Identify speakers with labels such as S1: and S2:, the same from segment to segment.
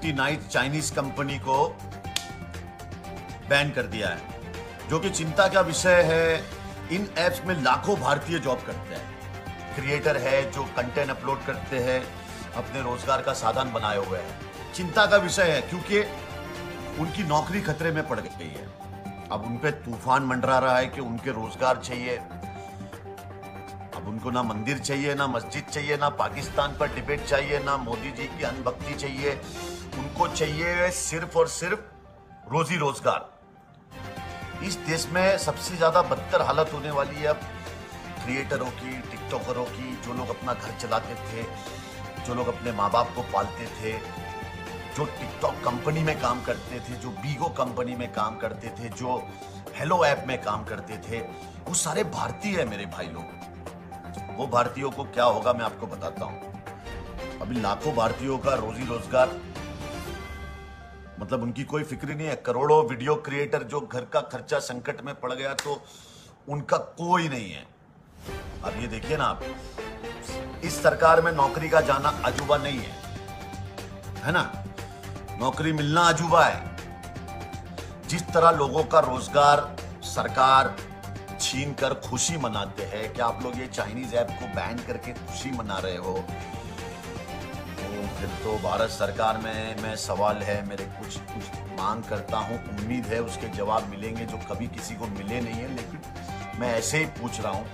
S1: 59 Chinese company को ban कर दिया है, जो कि चिंता का विषय है। इन एप्स में लाखों भारतीय जॉब करते हैं। क्रिएटर है जो कंटेंट अपलोड करते हैं, अपने रोजगार का साधन बनाए हुए हैं। चिंता का विषय है क्योंकि उनकी नौकरी खतरे में पड़ गई है। अब उन पे तूफान मंडरा रहा है कि उनके रोजगार चाहिए। अब उनको ना मंदिर चाहिए, ना मस्जिद चाहिए, ना पाकिस्तान पर डिबेट चाहिए, ना मोदी जी की अनभक्ति चाहिए। उनको चाहिए सिर्फ और सिर्फ रोजी रोजगार। इस देश में सबसे ज्यादा बदतर हालत होने वाली है अब क्रिएटरों की, टिकटॉकरों की, जो लोग अपना घर चलाते थे, जो लोग अपने माँ बाप को पालते थे, जो टिकटॉक कंपनी में काम करते थे, जो बीगो कंपनी में काम करते थे, जो हेलो ऐप में काम करते थे, वो सारे भारतीय है मेरे भाई लोग। वो भारतीयों को क्या होगा मैं आपको बताता हूं। अभी लाखों भारतीयों का रोजी रोजगार, मतलब उनकी कोई फिक्र नहीं है। करोड़ों वीडियो क्रिएटर जो घर का खर्चा संकट में पड़ गया तो उनका कोई नहीं है। अब ये देखिए ना आप, इस सरकार में नौकरी का जाना अजूबा नहीं है ना? नौकरी मिलना अजूबा है। जिस तरह लोगों का रोजगार सरकार छीन कर खुशी मनाते हैं, क्या आप लोग ये चाइनीज ऐप को बैन करके खुशी मना रहे हो? तो फिर तो भारत सरकार में मैं सवाल है मेरे, कुछ मांग करता हूं, उम्मीद है उसके जवाब मिलेंगे जो कभी किसी को मिले नहीं है, लेकिन मैं ऐसे ही पूछ रहा हूं।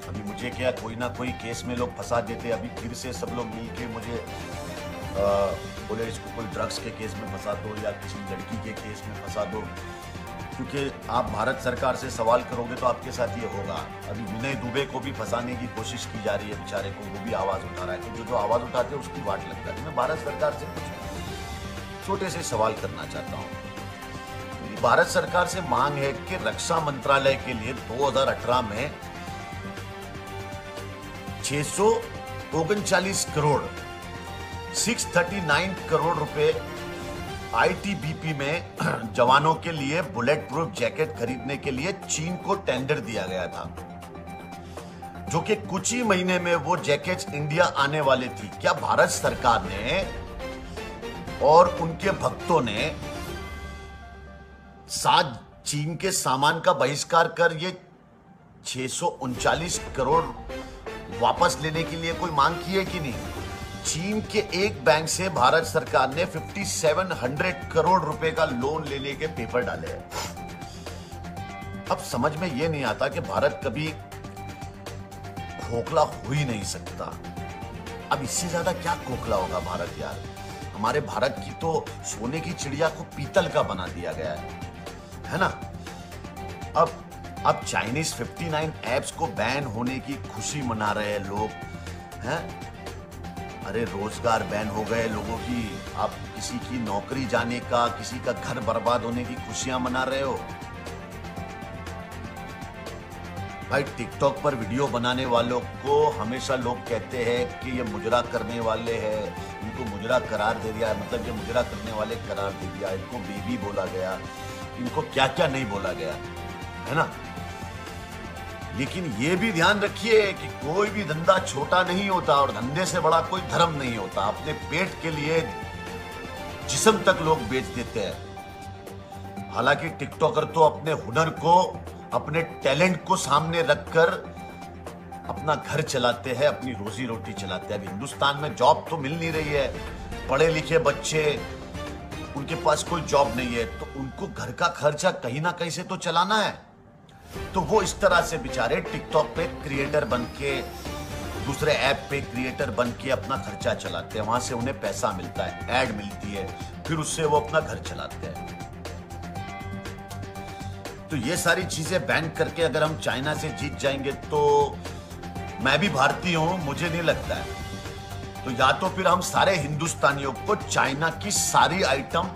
S1: अभी मुझे क्या, कोई ना कोई केस में लोग फंसा देते। अभी फिर से सब लोग मिलके मुझे बोले इसको कोई ड्रग्स के केस में फंसा दो या किसी लड़की के केस में फंसा दो, क्योंकि आप भारत सरकार से सवाल करोगे तो आपके साथ ये होगा। अभी विनय दुबे को भी फंसाने की कोशिश की जा रही है, बेचारे को, वो भी आवाज उठा रहा है। तो जो आवाज उठाते हैं उसकी वाट लगता है। मैं भारत सरकार से कुछ छोटे से सवाल करना चाहता हूँ। मेरी भारत सरकार से मांग है कि रक्षा मंत्रालय के लिए 2018 में 639 करोड़ 639 करोड़ रुपए आईटीबीपी में जवानों के लिए बुलेट प्रूफ जैकेट खरीदने के लिए चीन को टेंडर दिया गया था, जो कि कुछ ही महीने में वो जैकेट्स इंडिया आने वाले थी। क्या भारत सरकार ने और उनके भक्तों ने साथ चीन के सामान का बहिष्कार कर ये 639 करोड़ वापस लेने के लिए कोई मांग की है कि नहीं? चीन के एक बैंक से भारत सरकार ने 5700 करोड़ रुपए का लोन लेने के पेपर डाले हैं। अब समझ में यह नहीं आता कि भारत कभी खोखला हो ही नहीं सकता। अब इससे ज्यादा क्या खोखला होगा भारत यार? हमारे भारत की तो सोने की चिड़िया को पीतल का बना दिया गया है ना? अब चाइनीज 59 एप्स को बैन होने की खुशी मना रहे हैं लोग हैं। अरे रोजगार बैन हो गए लोगों की, आप किसी की नौकरी जाने का, किसी का घर बर्बाद होने की खुशियां मना रहे हो। भाई टिकटॉक पर वीडियो बनाने वालों को हमेशा लोग कहते हैं कि ये मुजरा करने वाले हैं, इनको मुजरा करार दे दिया, मतलब ये मुजरा करने वाले करार दे दिया, इनको बेबी बोला गया, इनको क्या क्या नहीं बोला गया, है ना? लेकिन ये भी ध्यान रखिए कि कोई भी धंधा छोटा नहीं होता और धंधे से बड़ा कोई धर्म नहीं होता। अपने पेट के लिए जिस्म तक लोग बेच देते हैं। हालांकि टिकटॉकर तो अपने हुनर को, अपने टैलेंट को सामने रखकर अपना घर चलाते हैं, अपनी रोजी रोटी चलाते हैं। अब हिंदुस्तान में जॉब तो मिल नहीं रही है, पढ़े लिखे बच्चे, उनके पास कोई जॉब नहीं है, तो उनको घर का खर्चा कहीं ना कहीं से तो चलाना है। तो वो इस तरह से बेचारे टिकटॉक पे क्रिएटर बन के, दूसरे ऐप पे क्रिएटर बन के अपना खर्चा चलाते हैं। वहां से उन्हें पैसा मिलता है, ऐड मिलती है, फिर उससे वो अपना घर चलाते हैं। तो ये सारी चीजें बैन करके अगर हम चाइना से जीत जाएंगे तो मैं भी भारतीय हूं, मुझे नहीं लगता है। तो या तो फिर हम सारे हिंदुस्तानियों को चाइना की सारी आइटम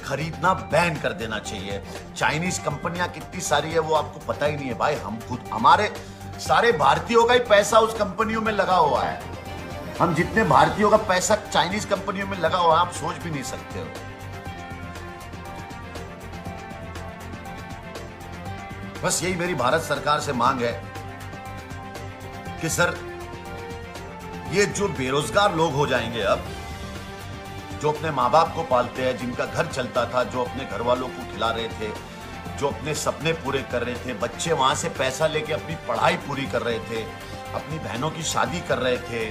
S1: खरीदना बैन कर देना चाहिए। चाइनीज कंपनियां कितनी सारी है वो आपको पता ही नहीं है भाई। हम खुद, हमारे सारे भारतीयों का ही पैसा उस कंपनियों में लगा हुआ है। हम जितने भारतीयों का पैसा चाइनीज कंपनियों में लगा हुआ है आप सोच भी नहीं सकते हो। बस यही मेरी भारत सरकार से मांग है कि सर ये जो बेरोजगार लोग हो जाएंगे, अब जो अपने माँ बाप को पालते हैं, जिनका घर चलता था, जो अपने घर वालों को खिला रहे थे, जो अपने सपने पूरे कर रहे थे, बच्चे वहां से पैसा लेके अपनी पढ़ाई पूरी कर रहे थे, अपनी बहनों की शादी कर रहे थे,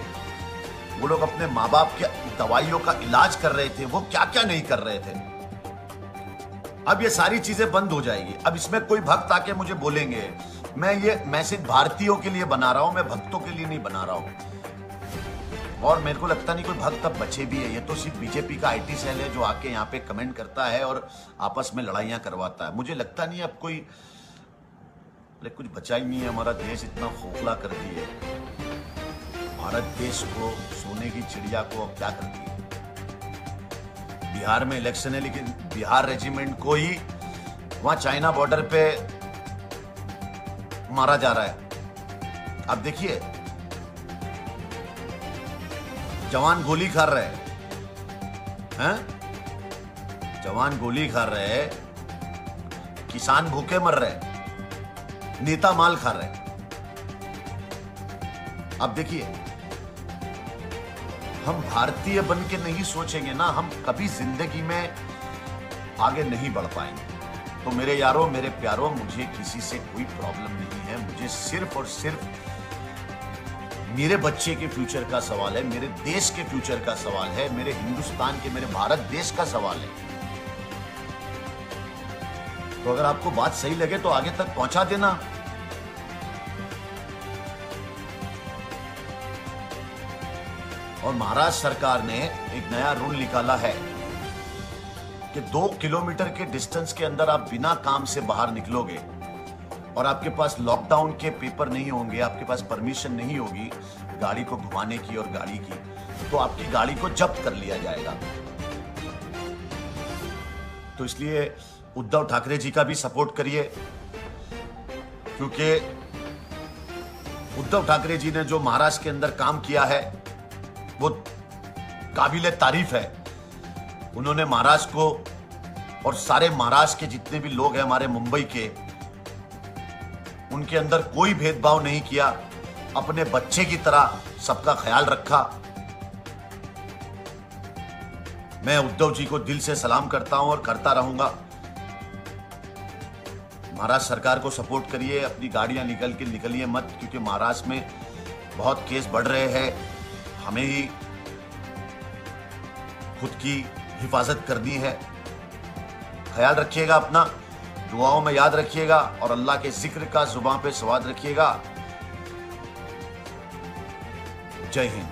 S1: वो लोग अपने माँ बाप के दवाइयों का इलाज कर रहे थे, वो क्या क्या नहीं कर रहे थे। अब ये सारी चीजें बंद हो जाएगी। अब इसमें कोई भक्त आके मुझे बोलेंगे, मैं ये मैसेज भारतीयों के लिए बना रहा हूं, मैं भक्तों के लिए नहीं बना रहा हूं। और मेरे को लगता नहीं कोई भक्त अब बचे भी है। ये तो सिर्फ बीजेपी का आईटी सेल है जो आके यहाँ पे कमेंट करता है और आपस में लड़ाइयां करवाता है। मुझे लगता नहीं अब कोई, कुछ बचा ही नहीं है। हमारा देश इतना खोखला कर दिया है, भारत देश को, सोने की चिड़िया को अब क्या कर दिया। बिहार में इलेक्शन है, लेकिन बिहार रेजिमेंट को ही वहां चाइना बॉर्डर पे मारा जा रहा है। अब देखिए, जवान गोली खा रहे हैं, जवान गोली खा रहे हैं, किसान भूखे मर रहे हैं, नेता माल खा रहे हैं। अब देखिए, हम भारतीय बन के नहीं सोचेंगे ना, हम कभी जिंदगी में आगे नहीं बढ़ पाएंगे। तो मेरे यारों, मेरे प्यारों, मुझे किसी से कोई प्रॉब्लम नहीं है। मुझे सिर्फ और सिर्फ मेरे बच्चे के फ्यूचर का सवाल है, मेरे देश के फ्यूचर का सवाल है, मेरे हिंदुस्तान के, मेरे भारत देश का सवाल है। तो अगर आपको बात सही लगे तो आगे तक पहुंचा देना। और महाराष्ट्र सरकार ने एक नया रूल निकाला है कि 2 किलोमीटर के डिस्टेंस के अंदर आप बिना काम से बाहर निकलोगे और आपके पास लॉकडाउन के पेपर नहीं होंगे, आपके पास परमिशन नहीं होगी गाड़ी को घुमाने की और गाड़ी की, तो आपकी गाड़ी को जब्त कर लिया जाएगा। तो इसलिए उद्धव ठाकरे जी का भी सपोर्ट करिए, क्योंकि उद्धव ठाकरे जी ने जो महाराष्ट्र के अंदर काम किया है वो काबिले तारीफ है। उन्होंने महाराष्ट्र को और सारे महाराष्ट्र के जितने भी लोग हैं हमारे मुंबई के, उनके अंदर कोई भेदभाव नहीं किया, अपने बच्चे की तरह सबका ख्याल रखा। मैं उद्धव जी को दिल से सलाम करता हूं और करता रहूंगा। महाराष्ट्र सरकार को सपोर्ट करिए, अपनी गाड़ियां निकलिए मत, क्योंकि महाराष्ट्र में बहुत केस बढ़ रहे हैं। हमें ही खुद की हिफाजत करनी है। ख्याल रखिएगा अपना, दुआओं में याद रखिएगा और अल्लाह के जिक्र का जुबान पे सवाद रखिएगा। जय हिंद।